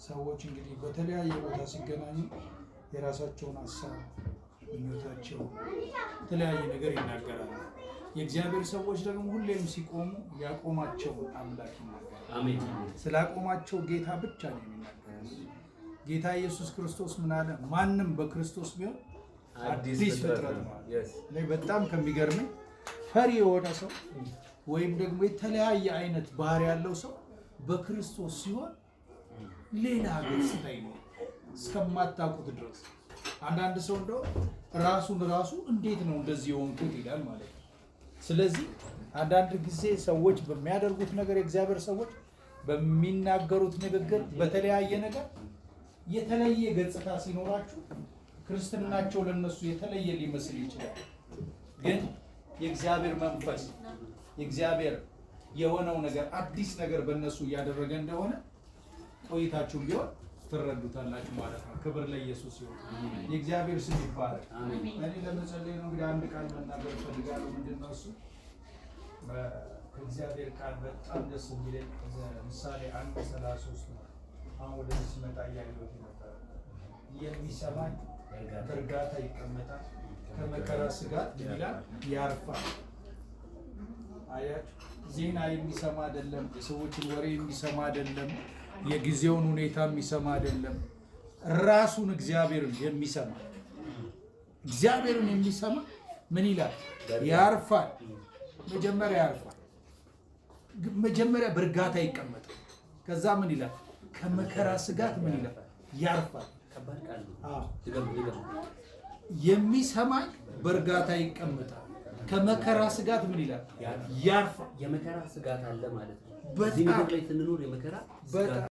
ሰዎች እንግዲህ በተለያየ ቦታ ሲገናኙ የራሳቸውን ሀሳብ ምኞታቸው የተለያየ ነገር ይናገራሉ። የእግዚአብሔር ሰዎች ደግሞ ሁሌም ሲቆሙ ያቆማቸውን አምላክ ይናገራሉ። አሜን። ስላቆማቸው ጌታ ብቻ ነው የሚናገረው። ጌታ ኢየሱስ ክርስቶስ ምን አለ? ማንም በክርስቶስ ቢሆን አዲስ ፍጥረት ነው። እኔ በጣም ከሚገርመኝ ፈሪ የሆነ ሰው ወይም ደግሞ የተለያየ አይነት ባህሪ ያለው ሰው በክርስቶስ ሲሆን ሌላ ገጽታ ይኖር እስከማታውቁት ድረስ። አንዳንድ ሰው እንደው ራሱ እንዴት ነው እንደዚህ የሆንኩት ይላል ማለት ነው። ስለዚህ አንዳንድ ጊዜ ሰዎች በሚያደርጉት ነገር የእግዚአብሔር ሰዎች በሚናገሩት ንግግር በተለያየ ነገር የተለየ ገጽታ ሲኖራችሁ ክርስትናቸው ለነሱ የተለየ ሊመስል ይችላል። ግን የእግዚአብሔር መንፈስ የእግዚአብሔር የሆነው ነገር አዲስ ነገር በእነሱ እያደረገ እንደሆነ ቆይታችሁም ቢሆን ትረዱታላችሁ ማለት ነው። ክብር ለኢየሱስ ይሁን። የእግዚአብሔር ስም ይባረክ። እኔ ለመጸለይ ነው እንግዲህ አንድ ቃል መናገር ፈልጋለሁ። ምንድነው እሱ? በእግዚአብሔር ቃል በጣም ደስ የሚለኝ ምሳሌ 1:33 ነው። አሁን ወደዚህ ሲመጣ እያየሁት ነበር። የሚሰማኝ በእርጋታ ይቀመጣል፣ ከመከራ ስጋት ይላል ያርፋል። አያችሁ፣ ዜና የሚሰማ አይደለም፣ የሰዎችን ወሬ የሚሰማ አይደለም፣ የጊዜውን ሁኔታ የሚሰማ አይደለም። ራሱን እግዚአብሔርን የሚሰማ ምን ይላል? ያርፋል። መጀመሪያ ያርፋል። መጀመሪያ በእርጋታ ይቀመጣል። ከዛ ምን ይላል? ከመከራ ስጋት ምን ይላል? ያርፋል። የሚሰማኝ በእርጋታ ይቀመጣል፣ ከመከራ ስጋት ምን ይላል? ያርፋል። የመከራ ስጋት አለ ማለት ነው። በዚህ ምድር ላይ ስንኖር የመከራ ስጋት